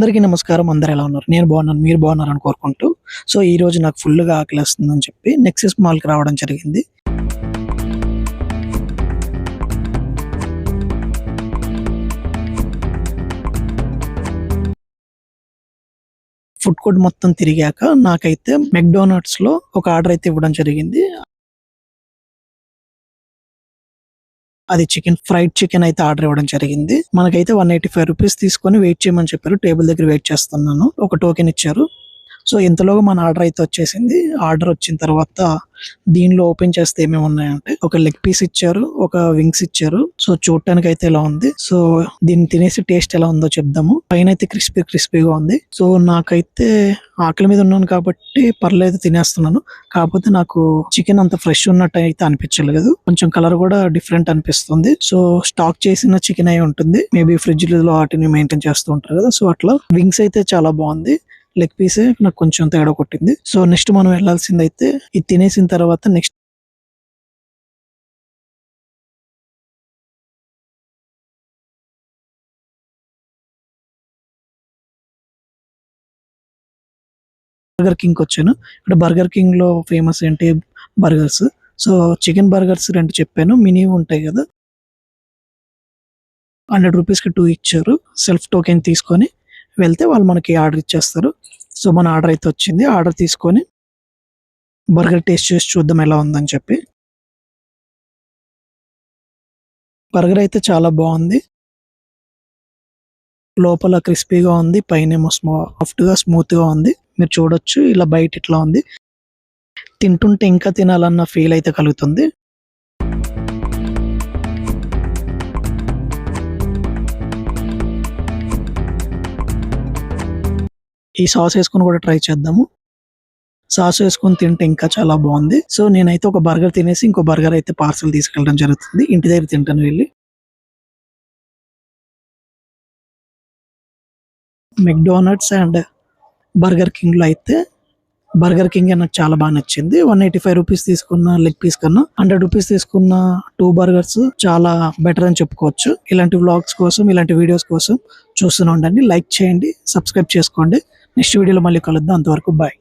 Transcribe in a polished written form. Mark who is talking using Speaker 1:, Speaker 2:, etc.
Speaker 1: అందరికీ నమస్కారం. అందరూ ఎలా ఉన్నారు? నేను బాగున్నాను. మీరు బాగున్నారని కోరుకుంటూ, సో ఈరోజు నాకు ఫుల్‌గా ఆకలేస్తుందని చెప్పి నెక్సెస్ మాల్‌కి రావడం జరిగింది. ఫుడ్ కోర్ట్ మొత్తం తిరిగాక నాకైతే మెక్‌డొనాల్డ్స్‌లో ఒక ఆర్డర్ అయితే ఇవ్వడం జరిగింది. అది ఫ్రైడ్ చికెన్ అయితే ఆర్డర్ ఇవ్వడం జరిగింది. మనకైతే ₹185 తీసుకొని వెయిట్ చేయమని చెప్పారు. టేబుల్ దగ్గర వెయిట్ చేస్తున్నాను. ఒక టోకెన్ ఇచ్చారు. సో ఇంతలోగా మన ఆర్డర్ అయితే వచ్చేసింది. ఆర్డర్ వచ్చిన తర్వాత దీనిలో ఓపెన్ చేస్తే ఏమేమి ఉన్నాయంటే ఒక లెగ్ పీస్ ఇచ్చారు, ఒక వింగ్స్ ఇచ్చారు. సో చూడటానికి అయితే ఇలా ఉంది. సో దీన్ని తినేసి టేస్ట్ ఎలా ఉందో చెప్దాము. పైన అయితే క్రిస్పీగా ఉంది. సో నాకైతే ఆకలి మీద ఉన్నాను కాబట్టి పర్లేదు తినేస్తున్నాను. కాకపోతే నాకు చికెన్ అంత ఫ్రెష్ ఉన్నట్టు అయితే అనిపించలేదు. కొంచెం కలర్ కూడా డిఫరెంట్ అనిపిస్తుంది. సో స్టాక్ చేసిన చికెన్ అయి ఉంటుంది. మేబీ ఫ్రిడ్జ్ లో వాటిని మెయింటైన్ చేస్తూ ఉంటారు కదా. సో అట్లా వింగ్స్ అయితే చాలా బాగుంది. లెగ్ పీసే నాకు కొంచెం తేడా కొట్టింది. సో నెక్స్ట్ మనం వెళ్లాల్సిందైతే ఇది తినేసిన తర్వాత నెక్స్ట్ బర్గర్ కింగ్ వచ్చాను. ఇక్కడ బర్గర్ కింగ్ లో ఫేమస్ ఏంటి బర్గర్స్. సో చికెన్ బర్గర్స్ 2 చెప్పాను. మినీ ఉంటాయి కదా, ₹100కి 2 ఇచ్చారు. సెల్ఫ్ టోకెన్ తీసుకొని వెళ్తే వాళ్ళు మనకి ఆర్డర్ ఇచ్చేస్తారు. సో మన ఆర్డర్ అయితే వచ్చింది. ఆర్డర్ తీసుకొని బర్గర్ టేస్ట్ చేసి చూద్దాం ఎలా ఉందని చెప్పి. బర్గర్ అయితే చాలా బాగుంది. లోపల క్రిస్పీగా ఉంది. పైనేమో సాఫ్ట్‌గా స్మూత్‌గా ఉంది. మీరు చూడొచ్చు ఇలా బయట ఇట్లా ఉంది. తింటుంటే ఇంకా తినాలన్న ఫీల్ అయితే కలుగుతుంది. ఈ సాస్ ఏసుకొని కూడా ట్రై చేద్దాము. సాస్ వేసుకొని తింటే ఇంకా చాలా బాగుంది. సో నేనైతే ఒక బర్గర్ తినేసి ఇంకో బర్గర్ అయితే పార్సెల్ తీసుకెళ్ళడం జరుగుతుంది. ఇంటి దగ్గర తింటాను వెళ్ళి. మెక్‌డొనాల్డ్స్ అండ్ బర్గర్ కింగ్‌లో అయితే బర్గర్ కింగే నాకు చాలా బాగా నచ్చింది. ₹185 తీసుకున్న లెగ్ పీస్ కన్నా ₹100 తీసుకున్న 2 బర్గర్స్ చాలా బెటర్ అని చెప్పుకోవచ్చు. ఇలాంటి వ్లాగ్స్ కోసం, ఇలాంటి వీడియోస్ కోసం చూస్తూనే ఉండండి. లైక్ చేయండి, సబ్స్క్రైబ్ చేసుకోండి. నెక్స్ట్ వీడియోలో మళ్ళీ కలుద్దాం. అంతవరకు బాయ్.